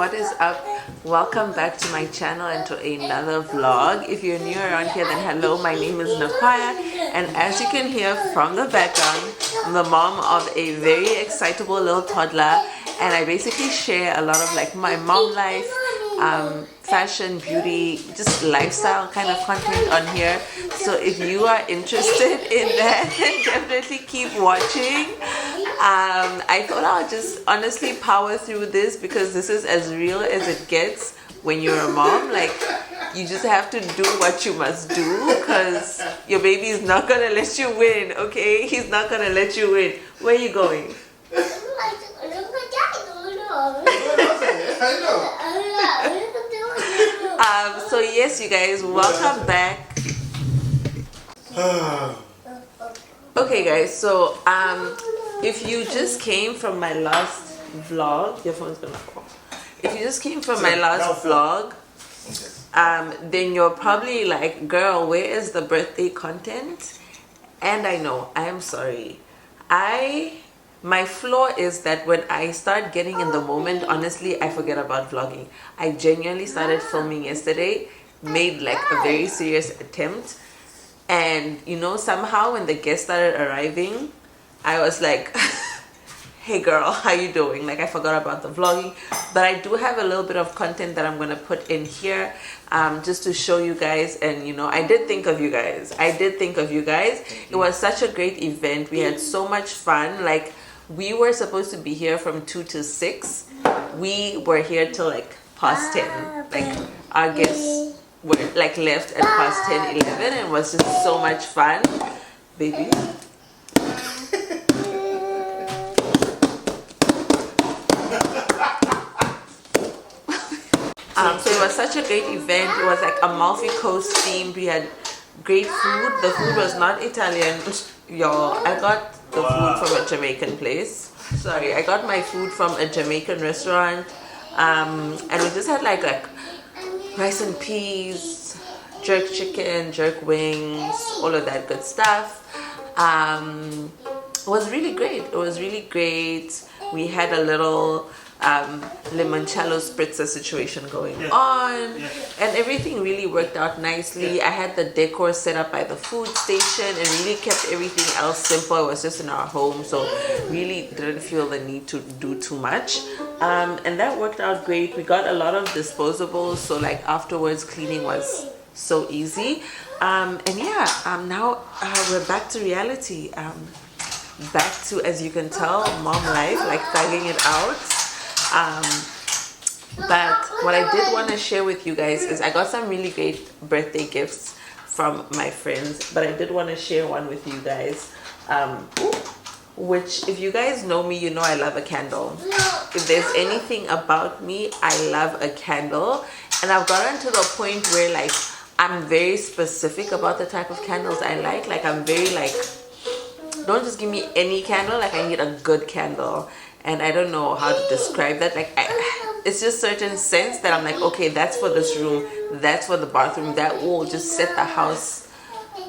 what is up? Welcome back to my channel and to another vlog. If you're new around here, then hello, my name is Nakwaya, and as you can hear from the background, I'm the mom of a very excitable little toddler, and I basically share a lot of like my mom life, fashion, beauty, just lifestyle kind of content on here. So if you are interested in that, then definitely keep watching. I thought I'll just honestly power through this because this is as real as it gets when you're a mom. Like, you just have to do what you must do because your baby is not gonna let you win, okay? He's not gonna let you win. Where are you going? So yes, you guys, welcome back. Okay guys, so if you just came from my last vlog, your phone's gonna fall. If you just came from my last vlog, then you're probably like, girl, where is the birthday content? And I know, I am sorry. My flaw is that when I start getting in the moment, honestly, I forget about vlogging. I genuinely started filming yesterday, made like a very serious attempt, and you know, somehow when the guests started arriving, I was like, hey girl, how you doing? Like, I forgot about the vlogging, but I do have a little bit of content that I'm gonna put in here just to show you guys. And you know, I did think of you guys. It was such a great event. We had so much fun. Like, we were supposed to be here from 2 to 6. We were here till like past 10. Like, our guests were like left at past 10, 11, and it was just so much fun. Baby. So it was such a great event. It was like a Amalfi Coast themed. We had great food. The food was not Italian, y'all. I got the food from a Jamaican place. Sorry, I got my food from a Jamaican restaurant, and we just had like rice and peas, jerk chicken, jerk wings, all of that good stuff. It was really great. We had a little limoncello spritzer situation going on, and everything really worked out nicely. I had the decor set up by the food station and really kept everything else simple. It was just in our home, so really didn't feel the need to do too much, and that worked out great. We got a lot of disposables, so like afterwards cleaning was so easy. And yeah, now we're back to reality, back to, as you can tell, mom life, like thugging it out. But what I did want to share with you guys is I got some really great birthday gifts from my friends, but I did want to share one with you guys, which, if you guys know me, you know I love a candle. If there's anything about me, I love a candle, and I've gotten to the point where like I'm very specific about the type of candles I like. Like, I'm very like, don't just give me any candle, like I need a good candle. And I don't know how to describe that. Like, it's just certain scents that I'm like, okay, that's for this room, that's for the bathroom, that will just set the house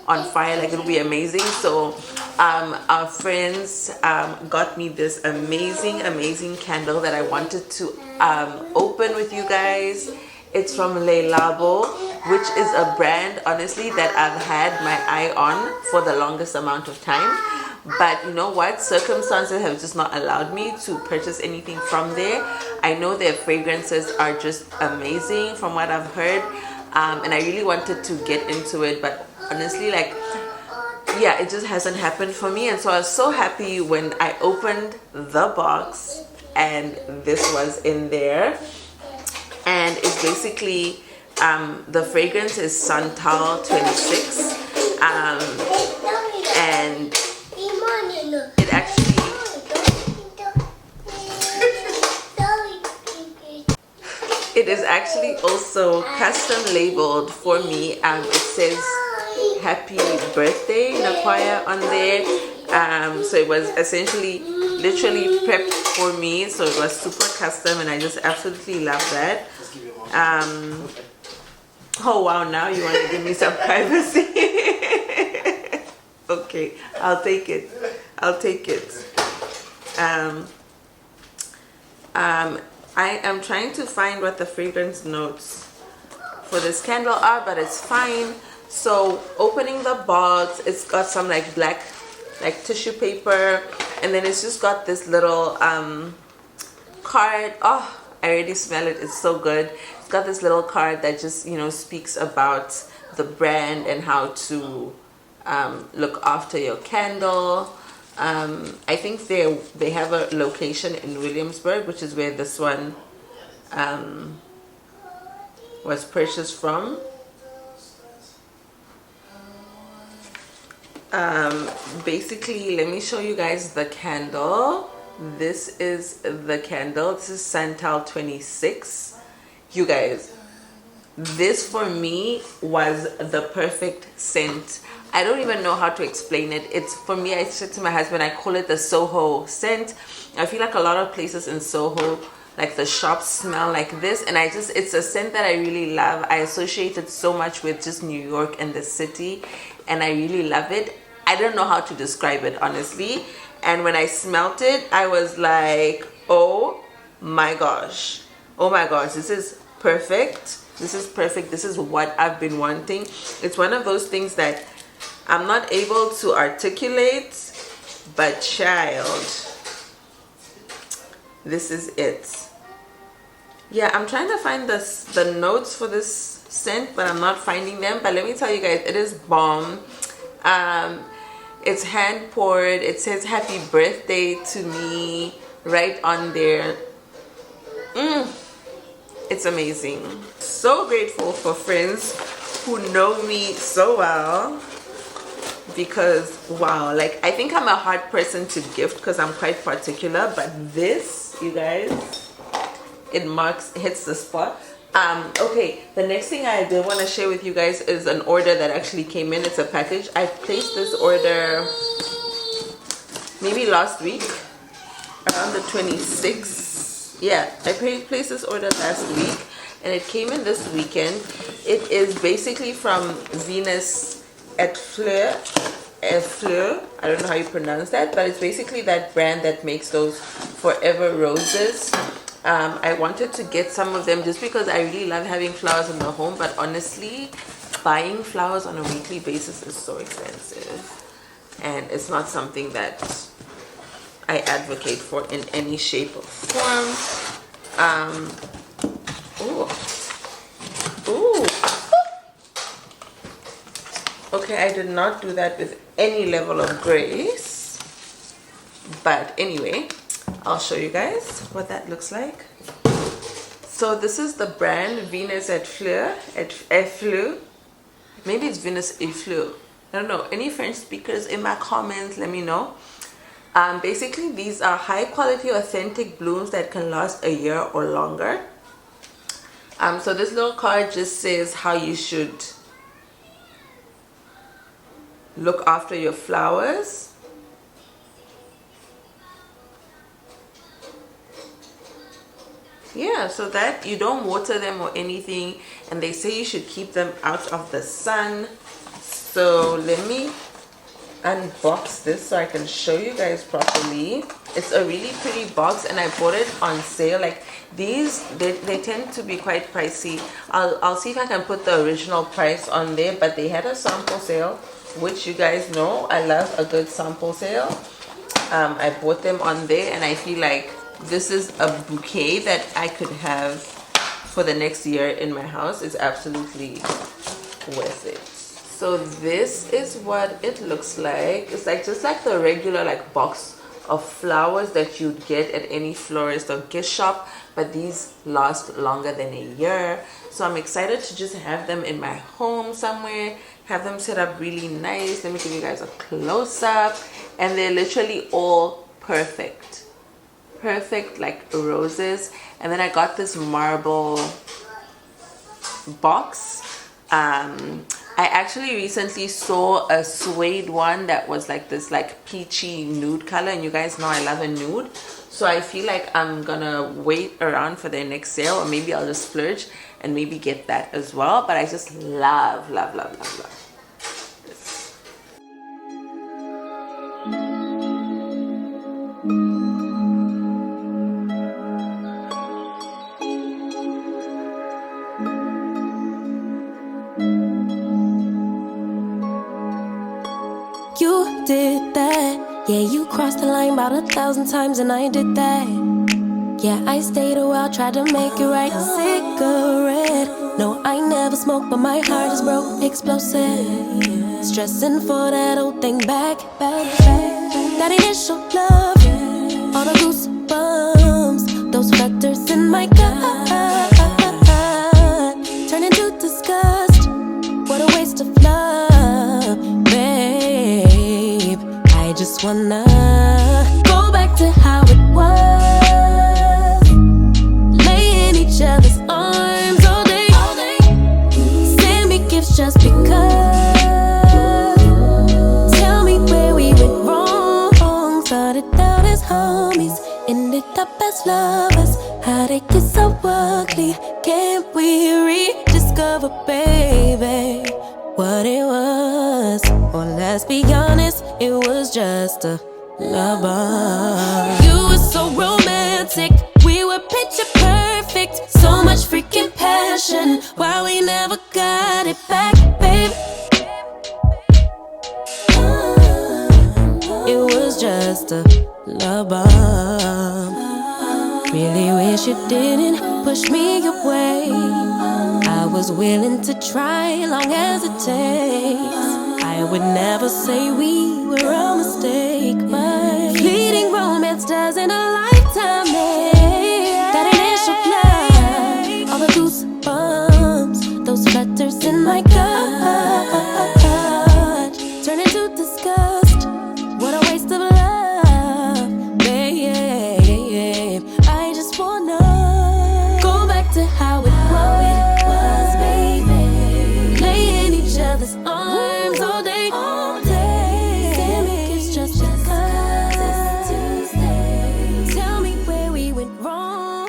on fire. Like, it'll be amazing. So our friends got me this amazing candle that I wanted to open with you guys. It's from Leilabo, which is a brand, honestly, that I've had my eye on for the longest amount of time. But you know what? Circumstances have just not allowed me to purchase anything from there. I know their fragrances are just amazing from what I've heard. And I really wanted to get into it. But honestly, like, yeah, it just hasn't happened for me. And so I was so happy when I opened the box and this was in there. And it's basically, the fragrance is Santal 26. And it actually, it is actually also custom labeled for me. It says happy birthday Nakwaya on there. So it was essentially literally prepped for me, so it was super custom, and I just absolutely love that. Oh wow, now you want to give me some privacy. Okay, I'll take it. I am trying to find what the fragrance notes for this candle are, but it's fine. So opening the box, it's got some like black like tissue paper, and then it's just got this little card. Oh, I already smell it. It's so good. It's got this little card that just, you know, speaks about the brand and how to look after your candle. I think they have a location in Williamsburg, which is where this one was purchased from. Basically, let me show you guys the candle. This is the candle. This is Santal 26. You guys, this for me was the perfect scent. I don't even know how to explain it. It's, for me, I said to my husband, I call it the Soho scent. I feel like a lot of places in Soho, like the shops, smell like this, and it's a scent that I really love. I associate it so much with just New York and the city, and I really love it. I don't know how to describe it, honestly. And when I smelt it, I was like, oh my gosh, this is perfect. This is perfect. This is what I've been wanting. It's one of those things that I'm not able to articulate, but child, this is it. Yeah, I'm trying to find the notes for this scent, but I'm not finding them. But let me tell you guys, it is bomb. It's hand poured. It says happy birthday to me right on there. It's amazing. So grateful for friends who know me so well, because wow, like I think I'm a hard person to gift because I'm quite particular, but this, you guys, hits the spot. Okay, the next thing I did want to share with you guys is an order that actually came in. It's a package. I placed this order maybe last week around the 26th. Yeah, I placed this order last week and it came in this weekend. It is basically from Venus et Fleur. I don't know how you pronounce that, but it's basically that brand that makes those forever roses. I wanted to get some of them just because I really love having flowers in the home, but honestly, buying flowers on a weekly basis is so expensive, and it's not something that I advocate for in any shape or form. Okay, I did not do that with any level of grace, but anyway, I'll show you guys what that looks like. So this is the brand Venus et Fleur. Maybe it's Venus et Fleur. I don't know. Any French speakers in my comments, let me know. Basically, these are high quality, authentic blooms that can last a year or longer. So this little card just says how you should look after your flowers. Yeah, so that you don't water them or anything, and they say you should keep them out of the sun. So let me unbox this so I can show you guys properly. It's a really pretty box, and I bought it on sale. Like these, they tend to be quite pricey. I'll see if I can put the original price on there, but they had a sample sale, which you guys know I love a good sample sale. I bought them on there, and I feel like this is a bouquet that I could have for the next year in my house. It's absolutely worth it. So this is what it looks like. It's like just like the regular like box of flowers that you'd get at any florist or gift shop, but these last longer than a year. So I'm excited to just have them in my home somewhere, have them set up really nice. Let me give you guys a close-up, and they're literally all perfect like roses. And then I got this marble box. I actually recently saw a suede one that was like this like peachy nude color, and you guys know I love a nude, so I feel like I'm gonna wait around for their next sale, or maybe I'll just splurge and maybe get that as well. But I just love this. that. Yeah, you crossed the line about 1,000 times and I did that. Yeah, I stayed a while, tried to make it right. Cigarette. No, I never smoked, but my heart is broke, explosive. Stressing for that old thing back. That initial love, all the goosebumps, those flutters in my gut, turn into disgust. What a waste of love, babe. I just wanna go back to how it was, lay in each other's arms all day. Send me gifts just because. Tell me where we went wrong. Started out as homies, ended up as lovers. How'd it get so ugly? Can't we rediscover, baby, what it was? Or let's be honest, it was just a lover. You were so romantic, we were picture perfect. So much freaking passion, why we never got it back, babe? It was just a love bomb. Really wish you didn't push me away. I was willing to try, long as it takes. I would never say we were a mistake, but fleeting romance doesn't a lifetime make. That initial love, all the goosebumps, those flutters in my gut, turn into disgust. What a waste of love, babe. I just wanna go back to how it was, baby. Lay in each other's arms all day. Send me gifts just because it's Tuesday. Tell me where we went wrong.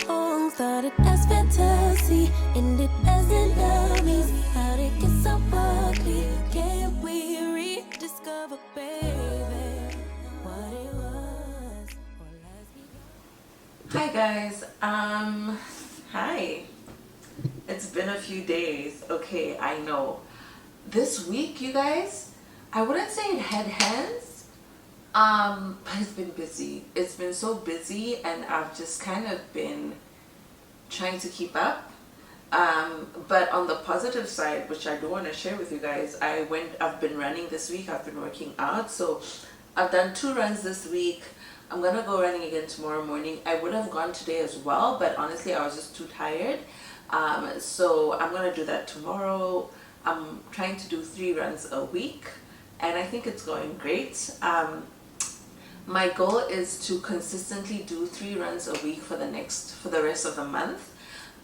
Started as fantasy, ended as enemies. How'd it get so ugly? Can't we rediscover, baby, what it was? Or let's be. Hi guys, hi. It's been a few days. Okay, I know. This week, you guys, I wouldn't say it had hands, but it's been busy. It's been so busy, and I've just kind of been trying to keep up. But on the positive side, which I do want to share with you guys, I've been running this week. I've been working out, so I've done 2 runs this week. I'm gonna go running again tomorrow morning. I would have gone today as well, but honestly I was just too tired. So I'm gonna do that tomorrow. I'm trying to do 3 runs a week, and I think it's going great. My goal is to consistently do 3 runs a week for the rest of the month.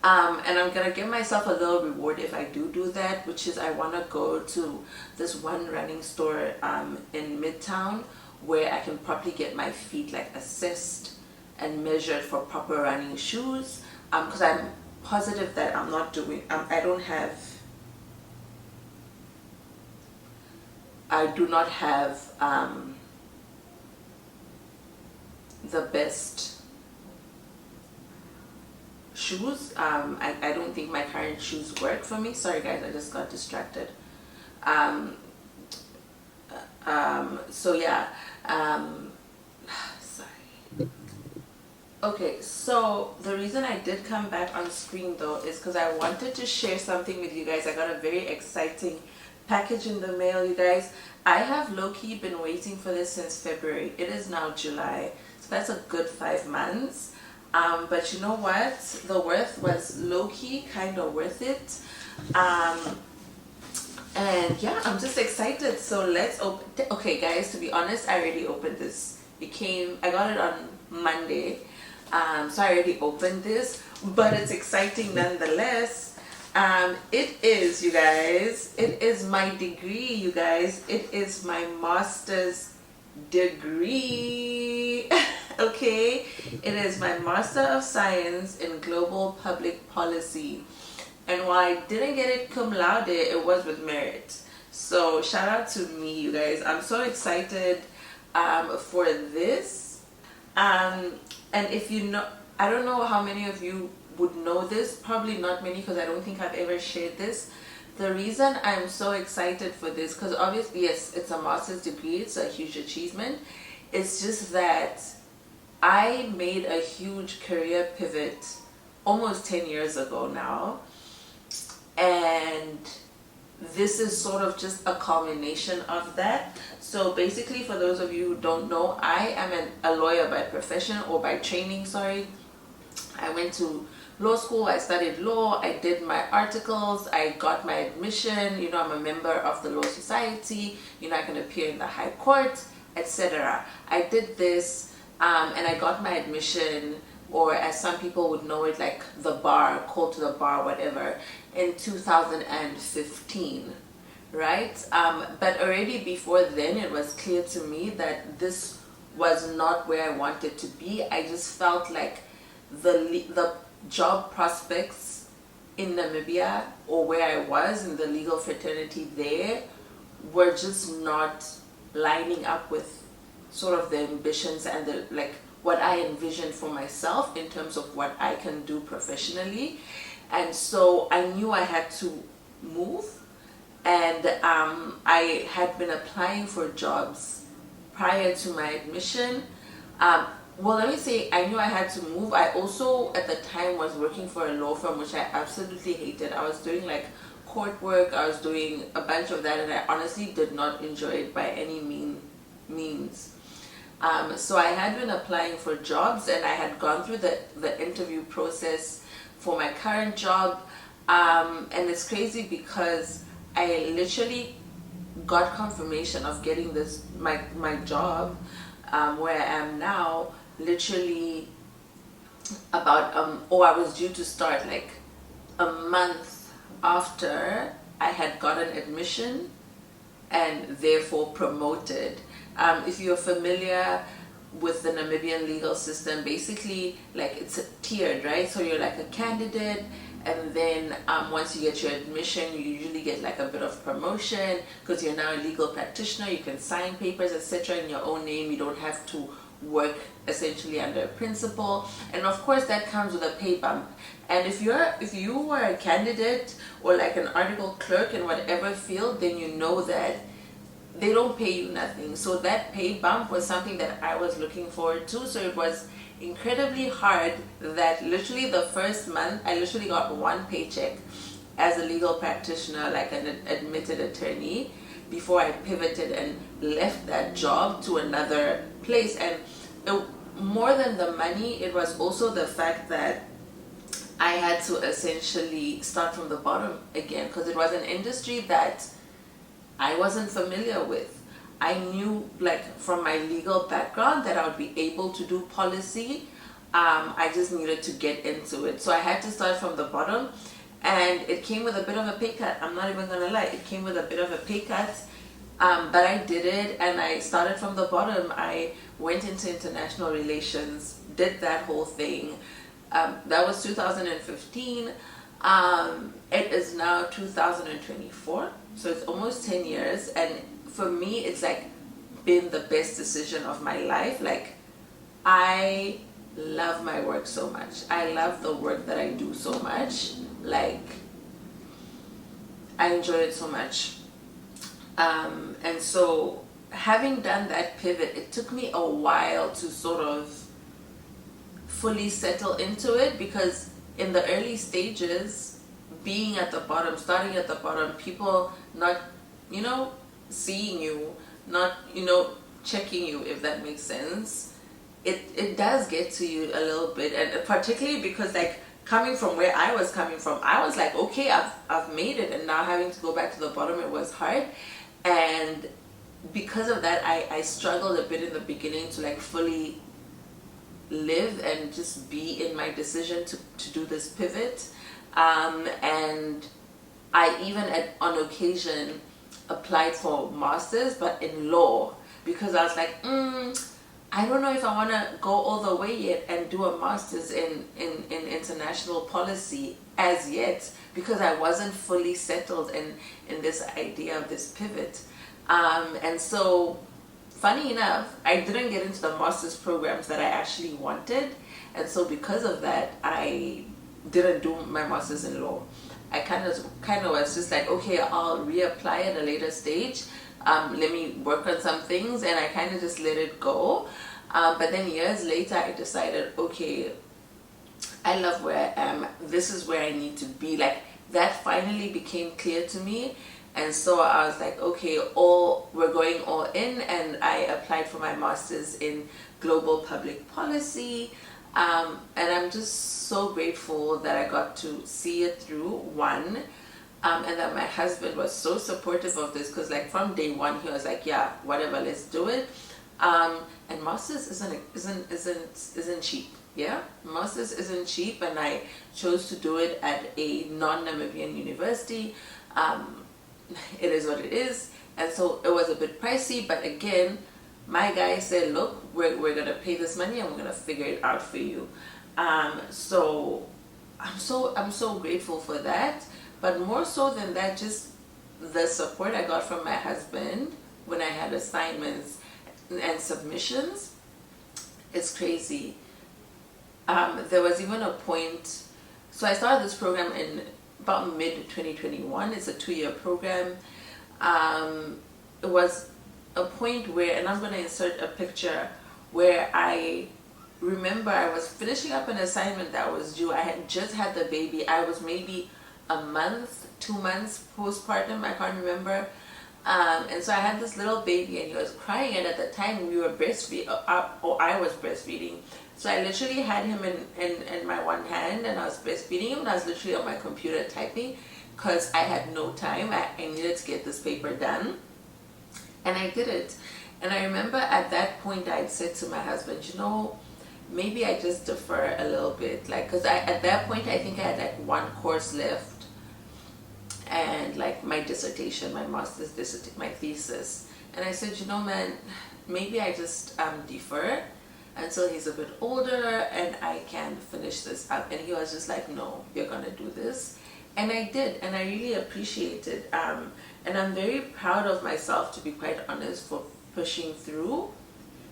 And I'm gonna give myself a little reward if I do that, which is I want to go to this one running store in Midtown where I can probably get my feet like assessed and measured for proper running shoes, because I'm positive that I'm not doing I do not have the best shoes. I don't think my current shoes work for me. Sorry guys, I just got distracted. So yeah, sorry. Okay, so the reason I did come back on screen though is because I wanted to share something with you guys. I got a very exciting package in the mail, you guys. I have low-key been waiting for this since February. It is now July, so that's a good 5 months. But you know what? The worth was low-key kind of worth it. And yeah, I'm just excited. So let's open. Okay guys, to be honest, I already opened this. I got it on Monday. So I already opened this, but it's exciting nonetheless. It is, you guys, it is my degree, you guys. It is my master's degree. Okay, it is my Master of Science in Global Public Policy, and while I didn't get it cum laude, it was with merit. So shout out to me, you guys. I'm so excited for this. And if you know, I don't know how many of you would know this, probably not many, because I don't think I've ever shared this. The reason I'm so excited for this, because obviously yes, it's a master's degree, it's a huge achievement. It's just that I made a huge career pivot almost 10 years ago now, and this is sort of just a culmination of that. So basically, for those of you who don't know, I am a lawyer by profession, or by training, sorry. I went to law school, I studied law, I did my articles, I got my admission, you know, I'm a member of the Law Society, you know, I can appear in the High Court, etc. I did this, and I got my admission, or as some people would know it, like the bar, call to the bar, whatever, in 2015, right? But already before then, it was clear to me that this was not where I wanted to be. I just felt like the job prospects in Namibia, or where I was in the legal fraternity there, were just not lining up with sort of the ambitions and the like what I envisioned for myself in terms of what I can do professionally. And so I knew I had to move, and I had been applying for jobs prior to my admission. Well, let me say, I knew I had to move. I also, at the time, was working for a law firm, which I absolutely hated. I was doing like court work, I was doing a bunch of that, and I honestly did not enjoy it by any means. So I had been applying for jobs, and I had gone through the interview process for my current job. And it's crazy because I literally got confirmation of getting this my job where I am now, literally about or I was due to start like a month after I had gotten admission and therefore promoted. If you're familiar with the Namibian legal system, basically like it's tiered, right? So you're like a candidate, and then once you get your admission, you usually get like a bit of promotion because you're now a legal practitioner. You can sign papers, etc. in your own name. You don't have to work essentially under a principal, and of course that comes with a pay bump. And if you were a candidate or like an article clerk in whatever field, then you know that they don't pay you nothing. So that pay bump was something that I was looking forward to. So it was incredibly hard that literally the first month I literally got one paycheck as a legal practitioner, like an admitted attorney, before I pivoted and left that job to another place. And more than the money, it was also the fact that I had to essentially start from the bottom again, because it was an industry that I wasn't familiar with. I knew, like, from my legal background that I would be able to do policy. I just needed to get into it. So I had to start from the bottom, and it came with a bit of a pay cut. I'm not even gonna lie, it came with a bit of a pay cut, but I did it, and I started from the bottom. I went into international relations, did that whole thing. That was 2015. It is now 2024, so it's almost 10 years, and for me it's like been the best decision of my life. Like, I love my work so much. I love the work that I do so much. Like, I enjoy it so much. And so having done that pivot, it took me a while to sort of fully settle into it, because in the early stages, being at the bottom, starting at the bottom, people not, you know, seeing you, not, you know, checking you, if that makes sense, it does get to you a little bit. And particularly because, like, coming from where I was coming from, I was like, okay, I've made it, and now having to go back to the bottom, it was hard. And because of that, I struggled a bit in the beginning to like fully live and just be in my decision to do this pivot. And I even on occasion applied for masters, but in law, because I was like, I don't know if I want to go all the way yet and do a master's in international policy as yet, because I wasn't fully settled in this idea of this pivot. And so, funny enough, I didn't get into the master's programs that I actually wanted. And so because of that, I didn't do my master's in law. I kind of was just like, okay, I'll reapply at a later stage. Let me work on some things, and I kind of just let it go. But then years later, I decided, okay, I love where I am. This is where I need to be. Like, that finally became clear to me. And so I was like, okay, we're going all in. And I applied for my master's in global public policy. And I'm just so grateful that I got to see it through, one. And that my husband was so supportive of this, because like from day one he was like, yeah, whatever, let's do it. And masters isn't cheap. Yeah, masters isn't cheap, and I chose to do it at a non-Namibian university. It is what it is, and so it was a bit pricey, but again, my guy said, look, we're gonna pay this money and we're gonna figure it out for you. So I'm so grateful for that. But more so than that, just the support I got from my husband when I had assignments and submissions, it's crazy. There was even a point, so I started this program in about mid-2021. It's a 2-year program. It was a point where, and I'm going to insert a picture, where I remember I was finishing up an assignment that was due. I had just had the baby. I was maybe a month, 2 months postpartum, I can't remember. And so I had this little baby, and he was crying, and at the time we were breastfeeding, or I was breastfeeding. So I literally had him in my one hand, and I was breastfeeding him, and I was literally on my computer typing, because I had no time. I needed to get this paper done, and I did it. And I remember at that point I had said to my husband, you know, maybe I just defer a little bit, like, because at that point I think I had like 1 course left, and like my dissertation, my master's dissertation, my thesis. And I said, you know, man, maybe I just defer until he's a bit older and I can finish this up. And he was just like, no, you're gonna do this. And I did, and I really appreciate it. And I'm very proud of myself, to be quite honest, for pushing through,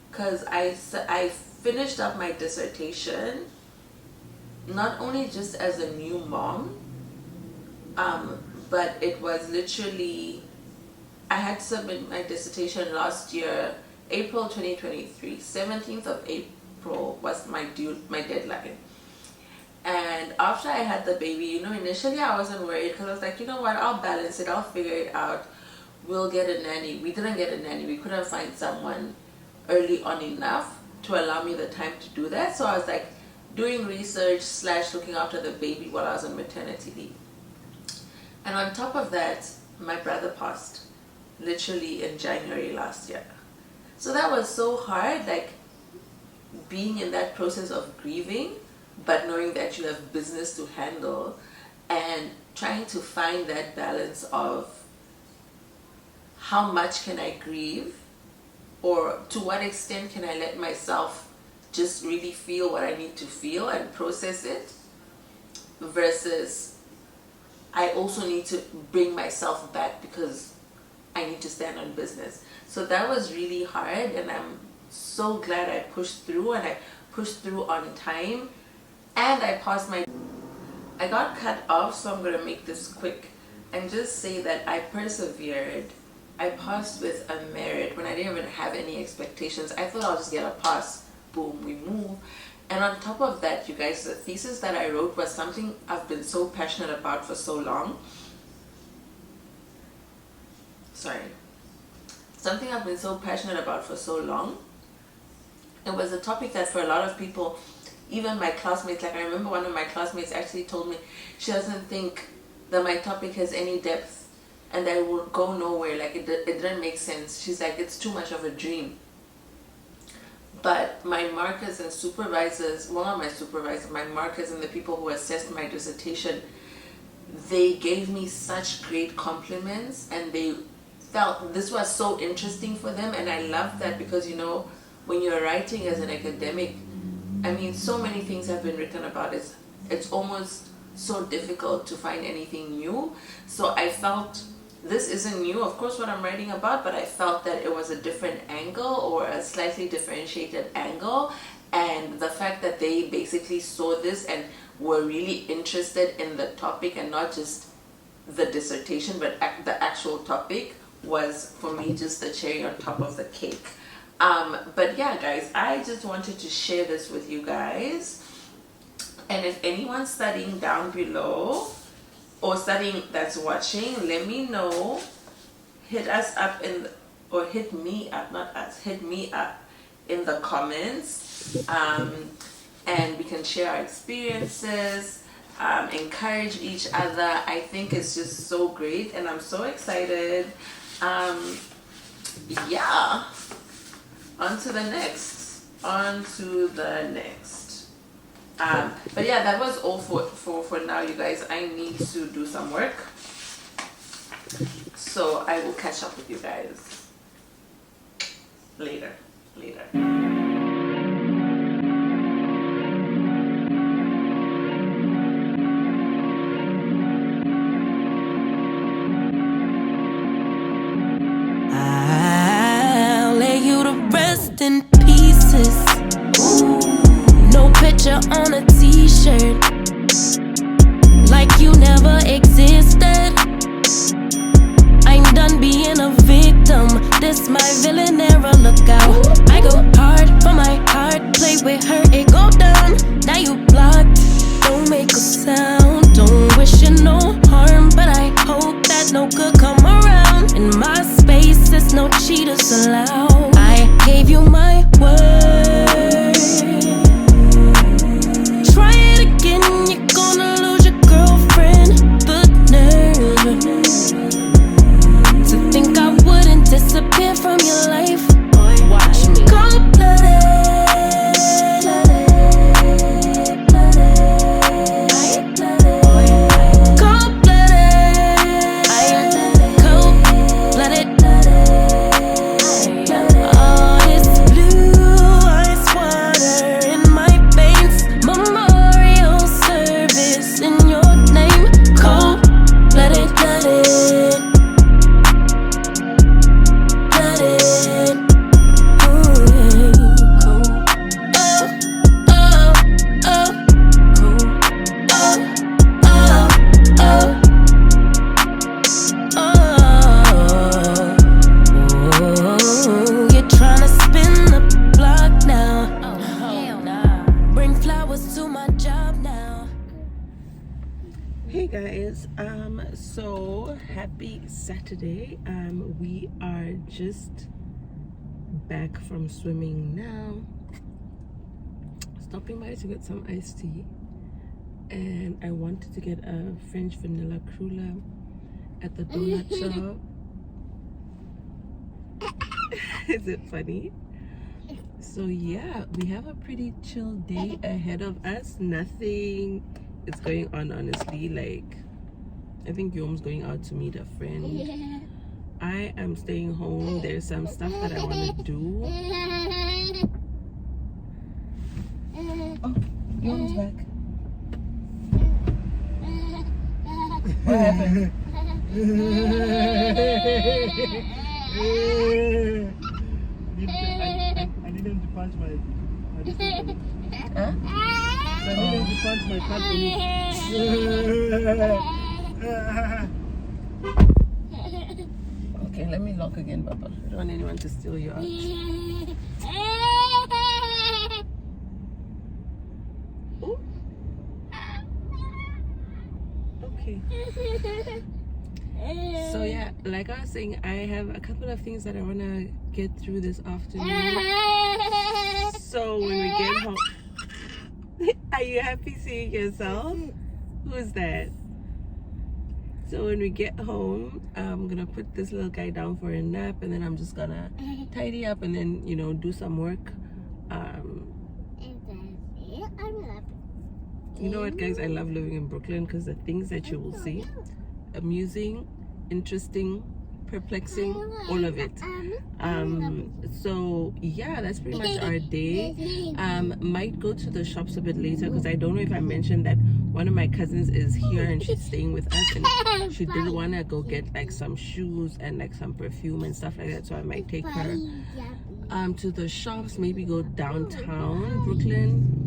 because I finished up my dissertation not only just as a new mom, but it was literally, I had to submit my dissertation last year, April 2023. 17th of April was my deadline. And after I had the baby, you know, initially I wasn't worried, because I was like, you know what, I'll balance it, I'll figure it out. We'll get a nanny. We didn't get a nanny. We couldn't find someone early on enough to allow me the time to do that. So I was like doing research / looking after the baby while I was on maternity leave. And on top of that, my brother passed literally in January last year. So that was so hard, like being in that process of grieving, but knowing that you have business to handle, and trying to find that balance of how much can I grieve, or to what extent can I let myself just really feel what I need to feel and process it, versus I also need to bring myself back because I need to stand on business. So that was really hard, and I'm so glad I pushed through, and I pushed through on time, and I passed my... I got cut off, so I'm going to make this quick and just say that I persevered. I passed with a merit when I didn't even have any expectations. I thought I'll just get a pass. Boom, we move. And on top of that, you guys, the thesis that I wrote was something I've been so passionate about for so long. Something I've been so passionate about for so long. It was a topic that for a lot of people, even my classmates, like I remember one of my classmates actually told me she doesn't think that my topic has any depth and that it will go nowhere, like it didn't make sense. She's like, it's too much of a dream. But my markers and supervisors, well, not my supervisors, my markers and the people who assessed my dissertation, they gave me such great compliments, and they felt this was so interesting for them. And I love that, because, you know, when you're writing as an academic, I mean, so many things have been written about it. It's almost so difficult to find anything new. So I felt this isn't new, of course, what I'm writing about, but I felt that it was a different angle, or a slightly differentiated angle. And the fact that they basically saw this and were really interested in the topic, and not just the dissertation, but the actual topic was for me just the cherry on top of the cake. But yeah, guys, I just wanted to share this with you guys. And if anyone's studying down below or studying that's watching, let me know. Hit us up or hit me up, not us, hit me up in the comments, and we can share our experiences, encourage each other. I think it's just so great, and I'm so excited. Yeah, on to the next. But yeah, that was all for now, you guys. I need to do some work, so I will catch up with you guys later. I'll lay you to rest in pieces. No picture on a t-shirt, like you never existed. I'm done being a victim. This my villain era, look out. I go hard for my heart, play with her, it go down. Now you blocked, don't make a sound. Don't wish you no harm, but I hope that no good come around. In my space, there's no cheaters allowed. I gave you my word. Try it again, you're gonna lose your girlfriend. The nerve to think I wouldn't disappear from your life. Watch me. Cold-blooded. Hey guys, so happy Saturday. We are just back from swimming now, stopping by to get some iced tea, and I wanted to get a French vanilla cruller at the donut shop. Is it funny? So yeah, we have a pretty chill day ahead of us. Nothing is going on, honestly. Like, I think Yom's going out to meet a friend. I am staying home. There's some stuff that I want to do. Oh, Yom's back. What happened? I need him to punch my Huh? I need him to punch my cat for me. Okay, let me lock again, Papa. I don't want anyone to steal your art. Oh. Okay. So yeah, like I was saying, I have a couple of things that I want to get through this afternoon. So when we get home... Are you happy seeing yourself? Who's that? So when we get home, I'm gonna put this little guy down for a nap, and then I'm just gonna tidy up and then, you know, do some work. You know what, guys? I love living in Brooklyn because the things that you will see, amusing, interesting, perplexing, all of it. So yeah, that's pretty much our day. Might go to the shops a bit later because I don't know if I mentioned that one of my cousins is here and she's staying with us, and she did want to go get like some shoes and like some perfume and stuff like that. So I might take her to the shops, maybe go downtown Brooklyn.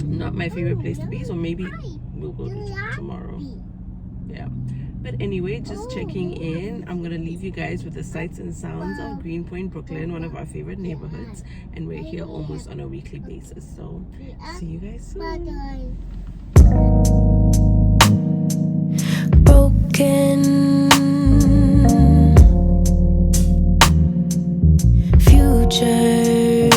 Not my favorite place to be, so maybe we'll go tomorrow. Yeah. But anyway, just checking in. I'm gonna leave you guys with the sights and sounds of Greenpoint, Brooklyn, one of our favorite neighborhoods, and we're here almost on a weekly basis. So see you guys soon. Broken future,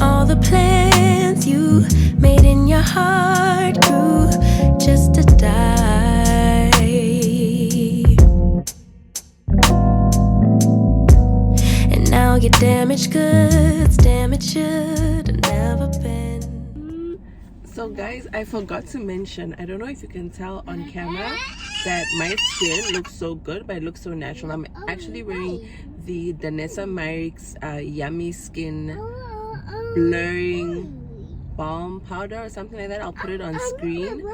all the plans you made in your heart grew just to die. And now your damaged goods, damaged should have never been. So guys, I forgot to mention, I don't know if you can tell on camera that my skin looks so good, but it looks so natural. I'm actually wearing the DANESSA MYRICKS Yummy Skin Blurring Balm Powder or something like that. I'll put it on screen.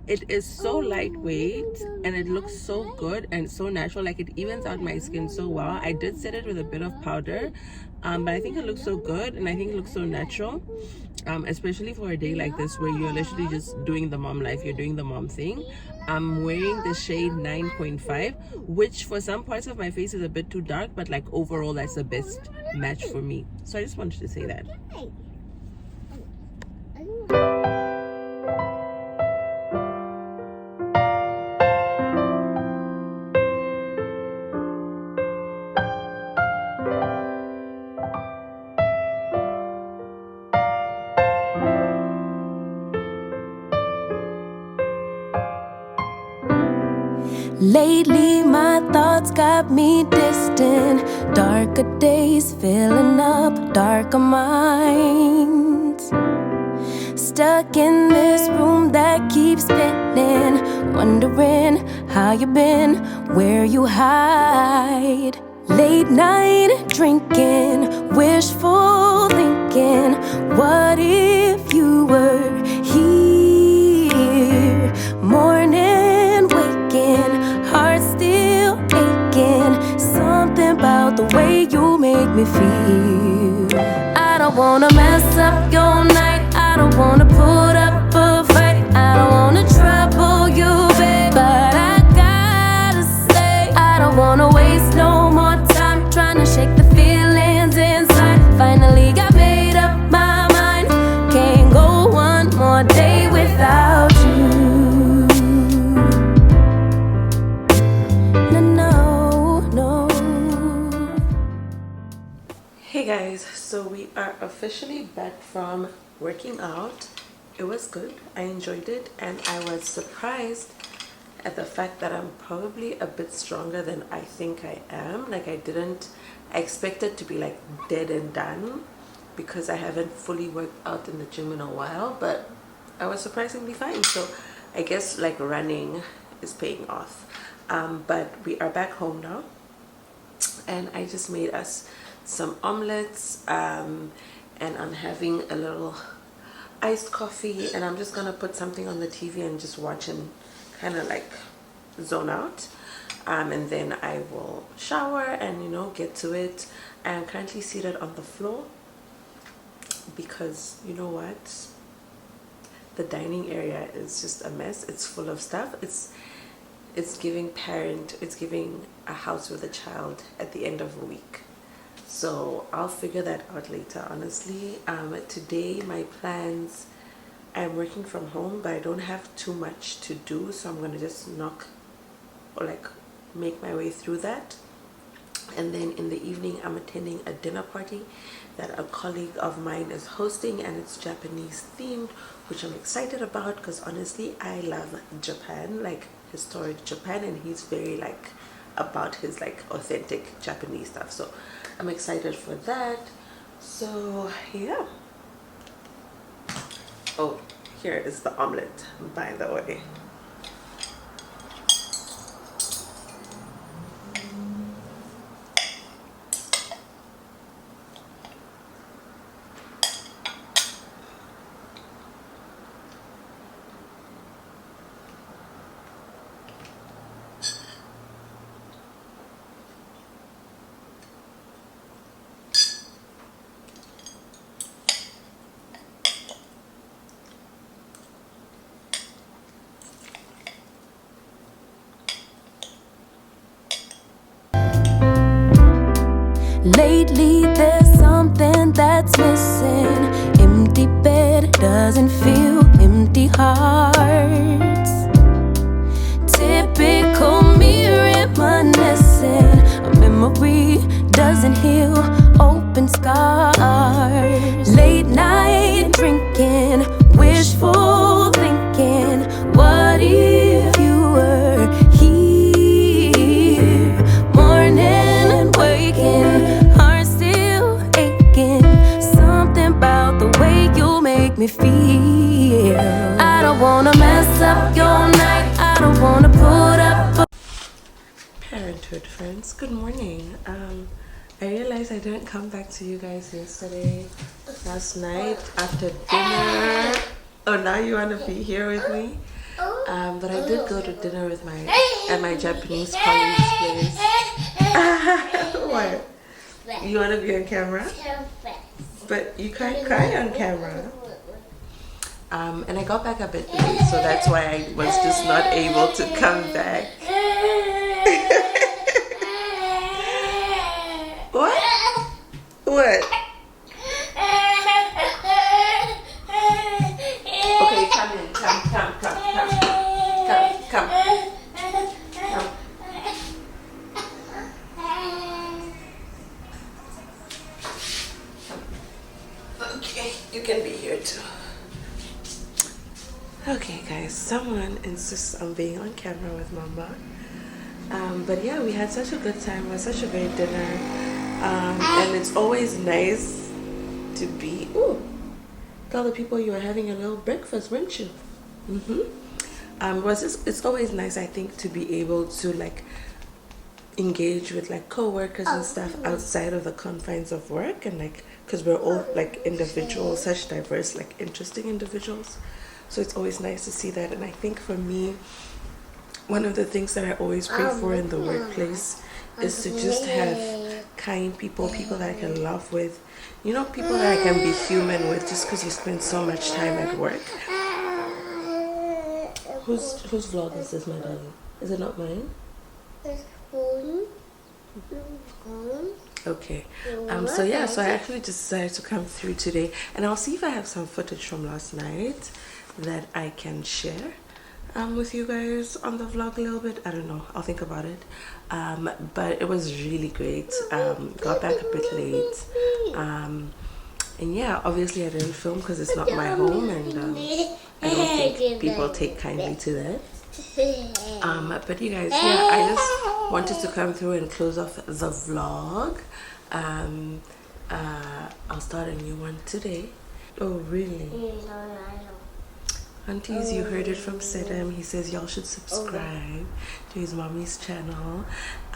It is so lightweight and it looks so good and so natural. Like, it evens out my skin so well. I did set it with a bit of powder, but I think it looks so good and I think it looks so natural. Especially for a day like this where you're literally just doing the mom life, you're doing the mom thing. I'm wearing the shade 9.5, which for some parts of my face is a bit too dark, but like overall that's the best match for me. So I just wanted to say that. Lately my thoughts got me distant. Darker days filling up darker minds. Stuck in this room that keeps spinning, wondering how you been, where you hide. Late night drinking, wishful thinking, what if you were here? Morning waking, heart still aching. Something about the way you make me feel. I don't wanna mess up your night, I don't wanna put up a fight, I don't wanna trouble you, babe, but I gotta say, I don't wanna waste no more time trying to shake the feelings inside. Finally got made up my mind, can't go one more day without you. No. Hey guys, so we are officially back from working out. It was good, I enjoyed it, and I was surprised at the fact that I'm probably a bit stronger than I think I am. Like, I expected to be like dead and done because I haven't fully worked out in the gym in a while, but I was surprisingly fine. So I guess like running is paying off. But we are back home now, and I just made us some omelets, and I'm having a little iced coffee, and I'm just gonna put something on the TV and just watch and kind of like zone out, and then I will shower and, you know, get to it. I am currently seated on the floor because, you know what, the dining area is just a mess. It's full of stuff. It's giving it's giving a house with a child at the end of a week. So I'll figure that out later, honestly. Today my plans, I'm working from home, but I don't have too much to do, so I'm gonna just make my way through that. And then in the evening I'm attending a dinner party that a colleague of mine is hosting, and it's Japanese themed, which I'm excited about because honestly I love Japan, like historic Japan, and he's very like about his like authentic Japanese stuff, so I'm excited for that. So yeah. Oh, here is the omelet, by the way. lately there's something that's missing. Empty bed doesn't feel empty hearts. Typical me reminiscing. A memory doesn't heal open scars. Late night drinking, wishful thinking. What if you were here? Morning and waking, heart still aching. Something about the way you make me feel. I don't wanna mess up your night. I don't wanna put up. Parenthood friends, good morning. I realized I didn't come back to you guys last night after dinner. Oh, now you want to be here with me? But I did go to dinner with my Japanese colleague's place. What? You want to be on camera? But you can't cry on camera. And I got back a bit late, so that's why I was just not able to come back. What? What? Okay, come in. Come. Okay, you can be here too. Okay guys, someone insists on being on camera with Mama. But yeah, we had such a good time. It was such a great dinner. And it's always nice to be, tell the people you were having a little breakfast, weren't you? It's always nice, I think, to be able to like engage with like co-workers and stuff outside of the confines of work, and like because we're all like individuals, such diverse, like interesting individuals. So it's always nice to see that. And I think for me, one of the things that I always pray for in the workplace is to just have kind people that I can laugh with, you know, people that I can be human with, just because you spend so much time at work. Whose vlog is this, my darling? Is it not mine? Okay. So yeah, so I actually just decided to come through today, and I'll see if I have some footage from last night that I can share with you guys on the vlog a little bit. I don't know, I'll think about it. But it was really great. Got back a bit late, and yeah, obviously I didn't film because it's not my home, and I don't think people take kindly to that. But you guys, yeah, I just wanted to come through and close off the vlog. I'll start a new one today. Oh really? Aunties, you heard it from Sedem. He says y'all should subscribe to his mommy's channel.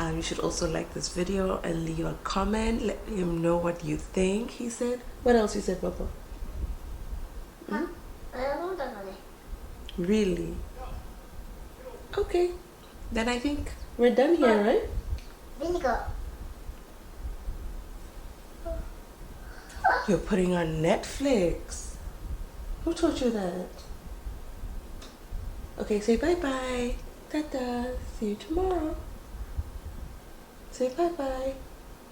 You should also like this video and leave a comment. Let him know what you think, he said. What else you said, Papa? Really? Okay. Then I think we're done here, right? You're putting on Netflix. Who told you that? Okay, say bye-bye. Ta-ta. See you tomorrow. Say bye-bye.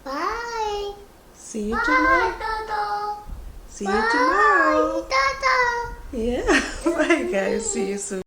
Bye. See you tomorrow. See you tomorrow. Bye. Yeah. Bye, guys. See you soon.